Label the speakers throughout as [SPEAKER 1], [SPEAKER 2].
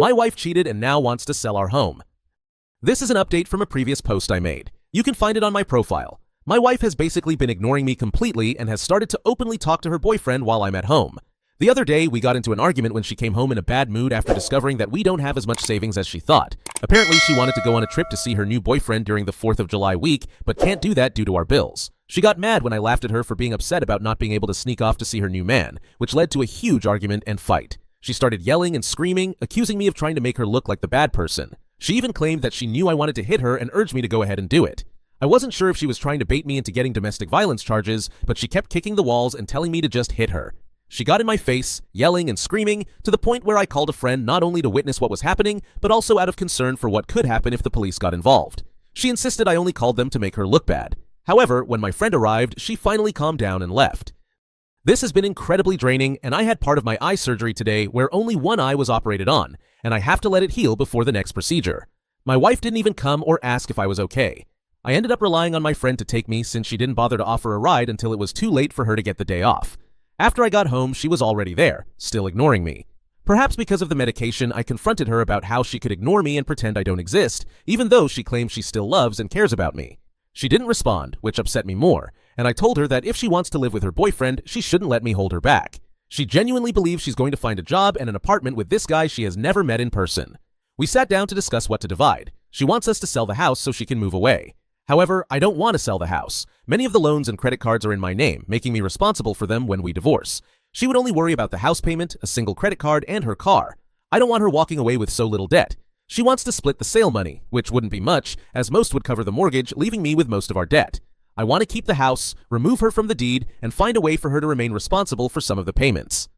[SPEAKER 1] My wife cheated and now wants to sell our home. This is an update from a previous post I made. You can find it on my profile. My wife has basically been ignoring me completely and has started to openly talk to her boyfriend while I'm at home. The other day, we got into an argument when she came home in a bad mood after discovering that we don't have as much savings as she thought. Apparently, she wanted to go on a trip to see her new boyfriend during the 4th of July week, but can't do that due to our bills. She got mad when I laughed at her for being upset about not being able to sneak off to see her new man, which led to a huge argument and fight. She started yelling and screaming, accusing me of trying to make her look like the bad person. She even claimed that she knew I wanted to hit her and urged me to go ahead and do it. I wasn't sure if she was trying to bait me into getting domestic violence charges, but she kept kicking the walls and telling me to just hit her. She got in my face, yelling and screaming, to the point where I called a friend not only to witness what was happening, but also out of concern for what could happen if the police got involved. She insisted I only called them to make her look bad. However, when my friend arrived, she finally calmed down and left. This has been incredibly draining, and I had part of my eye surgery today where only one eye was operated on, and I have to let it heal before the next procedure. My wife didn't even come or ask if I was okay. I ended up relying on my friend to take me since she didn't bother to offer a ride until it was too late for her to get the day off. After I got home, she was already there, still ignoring me. Perhaps because of the medication, I confronted her about how she could ignore me and pretend I don't exist, even though she claims she still loves and cares about me. She didn't respond, which upset me more, and I told her that if she wants to live with her boyfriend, she shouldn't let me hold her back. She genuinely believes she's going to find a job and an apartment with this guy she has never met in person. We sat down to discuss what to divide. She wants us to sell the house so she can move away. However, I don't want to sell the house. Many of the loans and credit cards are in my name, making me responsible for them when we divorce. She would only worry about the house payment, a single credit card, and her car. I don't want her walking away with so little debt. She wants to split the sale money, which wouldn't be much, as most would cover the mortgage, leaving me with most of our debt. I want to keep the house, remove her from the deed, and find a way for her to remain responsible for some of the payments.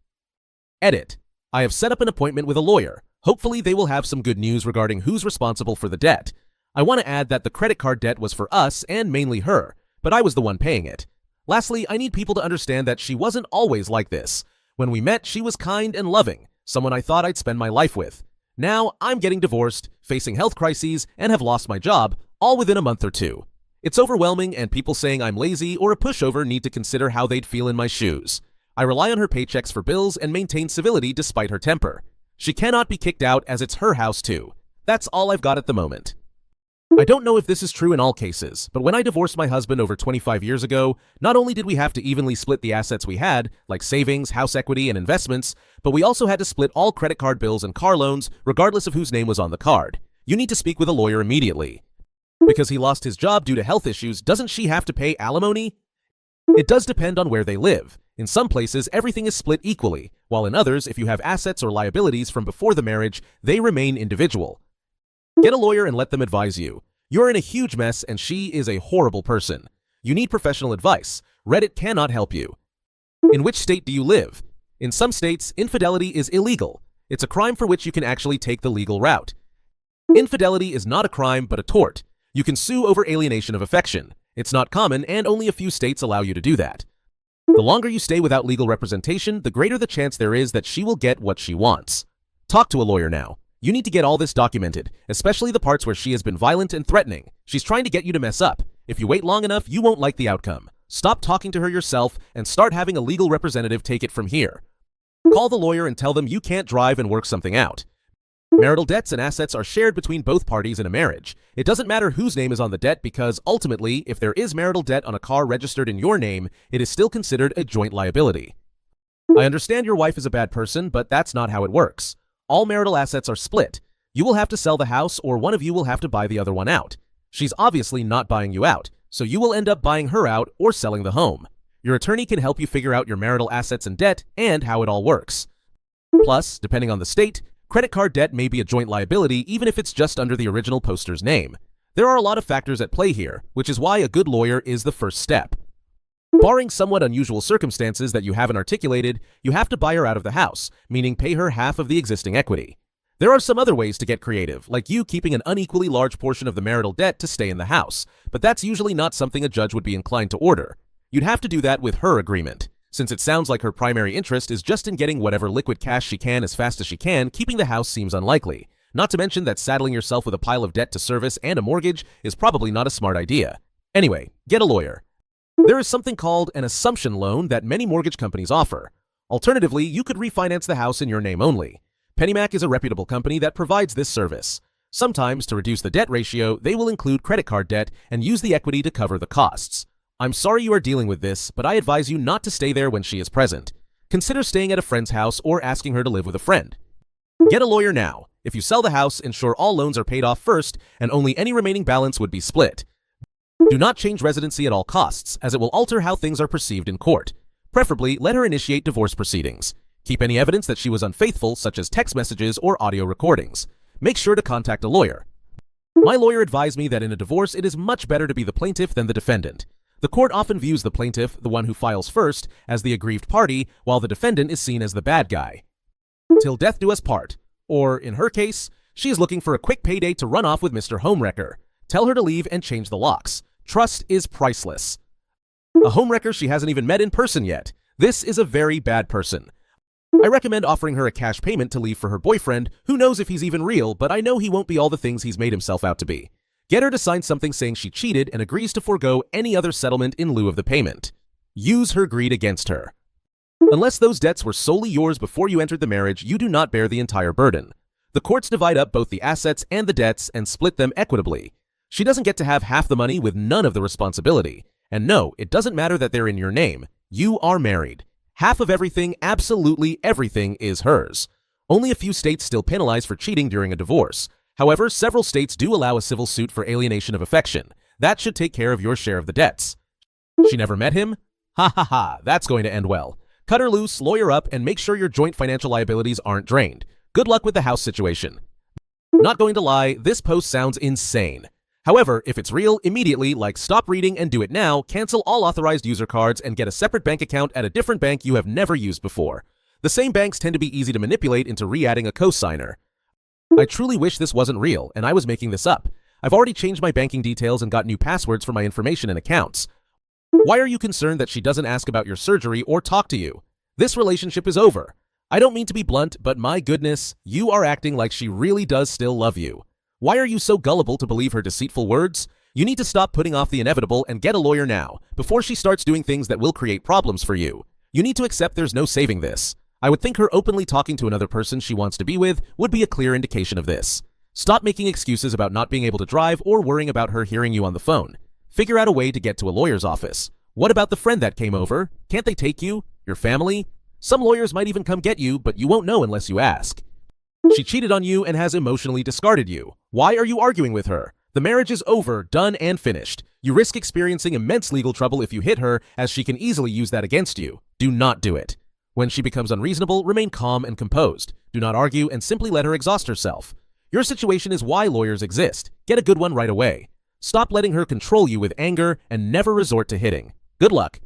[SPEAKER 1] Edit. I have set up an appointment with a lawyer. Hopefully they will have some good news regarding who's responsible for the debt. I want to add that the credit card debt was for us and mainly her, but I was the one paying it. Lastly, I need people to understand that she wasn't always like this. When we met, she was kind and loving, someone I thought I'd spend my life with. Now, I'm getting divorced, facing health crises, and have lost my job, all within a month or two. It's overwhelming, and people saying I'm lazy or a pushover need to consider how they'd feel in my shoes. I rely on her paychecks for bills and maintain civility despite her temper. She cannot be kicked out as it's her house too. That's all I've got at the moment. I don't know if this is true in all cases, but when I divorced my husband over 25 years ago, not only did we have to evenly split the assets we had, like savings, house equity, and investments, but we also had to split all credit card bills and car loans, regardless of whose name was on the card. You need to speak with a lawyer immediately. Because he lost his job due to health issues, doesn't she have to pay alimony? It does depend on where they live. In some places, everything is split equally, while in others, if you have assets or liabilities from before the marriage, they remain individual. Get a lawyer and let them advise you. You're in a huge mess and she is a horrible person. You need professional advice. Reddit cannot help you. In which state do you live? In some states, infidelity is illegal. It's a crime for which you can actually take the legal route. Infidelity is not a crime but a tort. You can sue over alienation of affection. It's not common and only a few states allow you to do that. The longer you stay without legal representation, the greater the chance there is that she will get what she wants. Talk to a lawyer now. You need to get all this documented, especially the parts where she has been violent and threatening. She's trying to get you to mess up. If you wait long enough, you won't like the outcome. Stop talking to her yourself and start having a legal representative take it from here. Call the lawyer and tell them you can't drive and work something out. Marital debts and assets are shared between both parties in a marriage. It doesn't matter whose name is on the debt because, ultimately, if there is marital debt on a car registered in your name, it is still considered a joint liability. I understand your wife is a bad person, but that's not how it works. All marital assets are split. You will have to sell the house or one of you will have to buy the other one out. She's obviously not buying you out, so you will end up buying her out or selling the home. Your attorney can help you figure out your marital assets and debt and how it all works. Plus, depending on the state, credit card debt may be a joint liability even if it's just under the original poster's name. There are a lot of factors at play here, which is why a good lawyer is the first step. Barring somewhat unusual circumstances that you haven't articulated, you have to buy her out of the house, meaning pay her half of the existing equity. There are some other ways to get creative, like you keeping an unequally large portion of the marital debt to stay in the house, but that's usually not something a judge would be inclined to order. You'd have to do that with her agreement. Since it sounds like her primary interest is just in getting whatever liquid cash she can as fast as she can, keeping the house seems unlikely. Not to mention that saddling yourself with a pile of debt to service and a mortgage is probably not a smart idea. Anyway, get a lawyer. There is something called an assumption loan that many mortgage companies offer. Alternatively, you could refinance the house in your name only. PennyMac is a reputable company that provides this service. Sometimes, to reduce the debt ratio, they will include credit card debt and use the equity to cover the costs. I'm sorry you are dealing with this, but I advise you not to stay there when she is present. Consider staying at a friend's house or asking her to live with a friend. Get a lawyer now. If you sell the house, ensure all loans are paid off first and only any remaining balance would be split. Do not change residency at all costs, as it will alter how things are perceived in court. Preferably, let her initiate divorce proceedings. Keep any evidence that she was unfaithful, such as text messages or audio recordings. Make sure to contact a lawyer. My lawyer advised me that in a divorce, it is much better to be the plaintiff than the defendant. The court often views the plaintiff, the one who files first, as the aggrieved party, while the defendant is seen as the bad guy. Till death do us part. Or, in her case, she is looking for a quick payday to run off with Mr. Homewrecker. Tell her to leave and change the locks. Trust is priceless. A homewrecker she hasn't even met in person yet. This is a very bad person. I recommend offering her a cash payment to leave for her boyfriend, who knows if he's even real, but I know he won't be all the things he's made himself out to be. Get her to sign something saying she cheated and agrees to forego any other settlement in lieu of the payment. Use her greed against her. Unless those debts were solely yours before you entered the marriage, you do not bear the entire burden. The courts divide up both the assets and the debts and split them equitably. She doesn't get to have half the money with none of the responsibility. And no, it doesn't matter that they're in your name. You are married. Half of everything, absolutely everything, is hers. Only a few states still penalize for cheating during a divorce. However, several states do allow a civil suit for alienation of affection. That should take care of your share of the debts. She never met him? Ha ha ha, that's going to end well. Cut her loose, lawyer up, and make sure your joint financial liabilities aren't drained. Good luck with the house situation. Not going to lie, this post sounds insane. However, if it's real, immediately, stop reading and do it now, cancel all authorized user cards and get a separate bank account at a different bank you have never used before. The same banks tend to be easy to manipulate into re-adding a co-signer. I truly wish this wasn't real and I was making this up. I've already changed my banking details and got new passwords for my information and accounts. Why are you concerned that she doesn't ask about your surgery or talk to you? This relationship is over. I don't mean to be blunt, but my goodness, you are acting like she really does still love you. Why are you so gullible to believe her deceitful words? You need to stop putting off the inevitable and get a lawyer now, before she starts doing things that will create problems for you. You need to accept there's no saving this. I would think her openly talking to another person she wants to be with would be a clear indication of this. Stop making excuses about not being able to drive or worrying about her hearing you on the phone. Figure out a way to get to a lawyer's office. What about the friend that came over? Can't they take you? Your family? Some lawyers might even come get you, but you won't know unless you ask. She cheated on you and has emotionally discarded you. Why are you arguing with her? The marriage is over, done, and finished. You risk experiencing immense legal trouble if you hit her, as she can easily use that against you. Do not do it. When she becomes unreasonable, remain calm and composed. Do not argue and simply let her exhaust herself. Your situation is why lawyers exist. Get a good one right away. Stop letting her control you with anger and never resort to hitting. Good luck.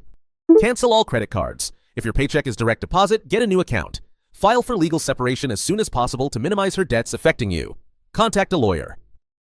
[SPEAKER 1] Cancel all credit cards. If your paycheck is direct deposit, get a new account. File for legal separation as soon as possible to minimize her debts affecting you. Contact a lawyer.